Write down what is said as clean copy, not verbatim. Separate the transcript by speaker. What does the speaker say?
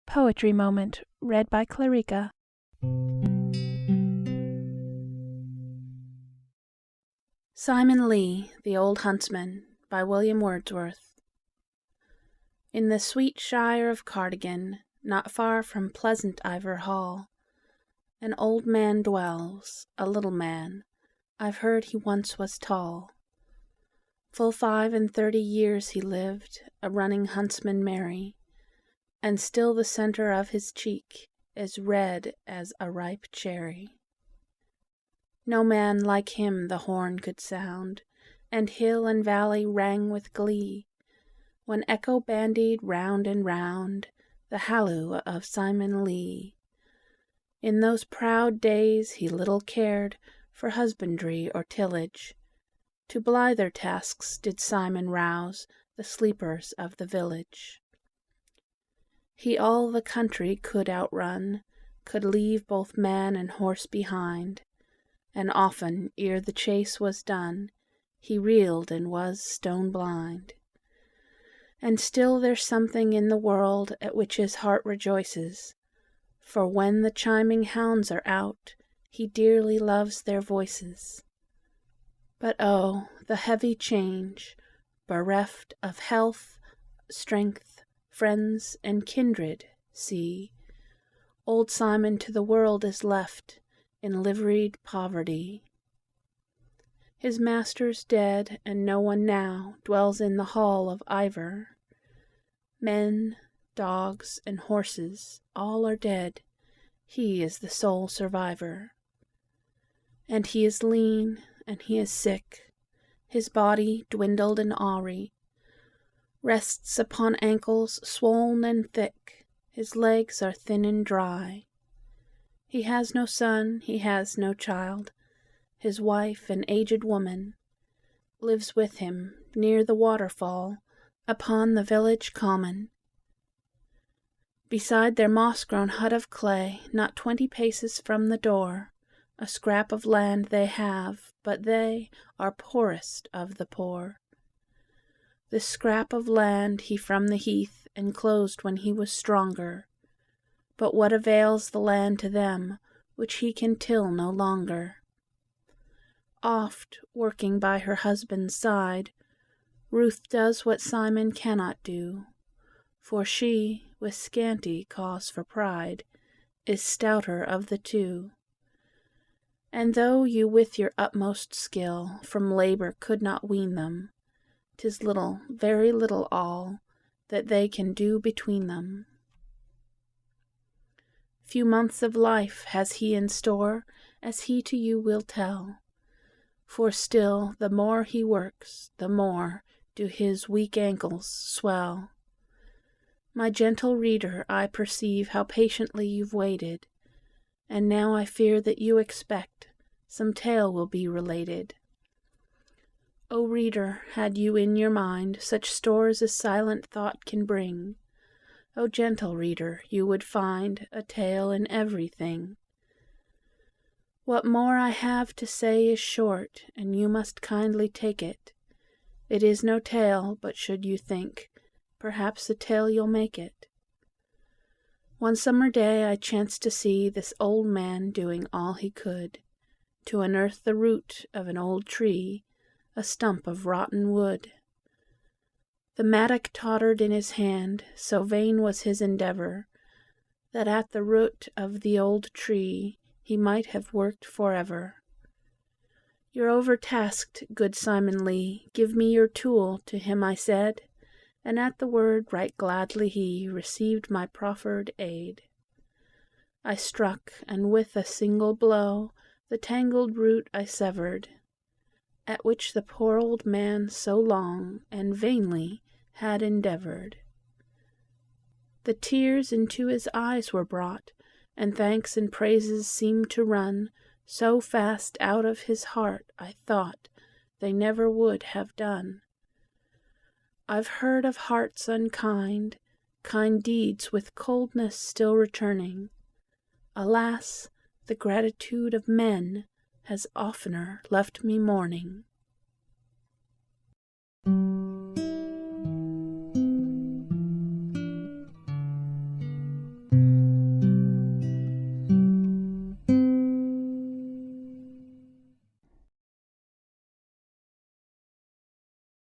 Speaker 1: Poetry Moment, read by Clarica. Simon Lee, the Old Huntsman, by William Wordsworth. In the sweet shire of Cardigan, not far from pleasant Ivor Hall, an old man dwells, a little man. I've heard he once was tall. Full 35 years he lived, a running huntsman merry, and still the centre of his cheek is red as a ripe cherry. No man like him the horn could sound, and hill and valley rang with glee, when echo bandied round and round the halloo of Simon Lee. In those proud days he little cared for husbandry or tillage. To blither tasks did Simon rouse the sleepers of the village. He all the country could outrun, could leave both man and horse behind, and often, ere the chase was done, he reeled and was stone blind. And still there's something in the world at which his heart rejoices, for when the chiming hounds are out, he dearly loves their voices. But oh, the heavy change, bereft of health, strength, friends, and kindred, see, old Simon to the world is left in liveried poverty. His master's dead, and no one now dwells in the hall of Ivor. Men, dogs, and horses, all are dead, he is the sole survivor. And he is lean, and he is sick, his body dwindled and awry, rests upon ankles swoln and thick, his legs are thin and dry. He has no son, he has no child, his wife, an aged woman, lives with him near the waterfall upon the village common. Beside their moss-grown hut of clay, not 20 paces from the door, a scrap of land they have, but they are poorest of the poor. This scrap of land he from the heath enclosed when he was stronger, but what avails the land to them which he can till no longer? Oft, working by her husband's side, Ruth does what Simon cannot do, for she, with scanty cause for pride, is stouter of the two. And though you with your utmost skill from labor could not wean them, 'tis little, very little all, that they can do between them. Few months of life has he in store, as he to you will tell, for still the more he works, the more do his weak ankles swell. My gentle reader, I perceive how patiently you've waited, and now I fear that you expect some tale will be related. O reader, had you in your mind such stores as silent thought can bring, O gentle reader, you would find a tale in everything. What more I have to say is short, and you must kindly take it. It is no tale, but should you think, perhaps a tale you'll make it. One summer day I chanced to see this old man doing all he could to unearth the root of an old tree, a stump of rotten wood. The mattock tottered in his hand, so vain was his endeavor, that at the root of the old tree he might have worked forever. You're overtasked, good Simon Lee, give me your tool, to him I said, and at the word right gladly he received my proffered aid. I struck, and with a single blow the tangled root I severed, at which the poor old man so long and vainly had endeavored. The tears into his eyes were brought, and thanks and praises seemed to run so fast out of his heart I thought they never would have done. I've heard of hearts unkind, kind deeds with coldness still returning. Alas, the gratitude of men has oftener left me mourning.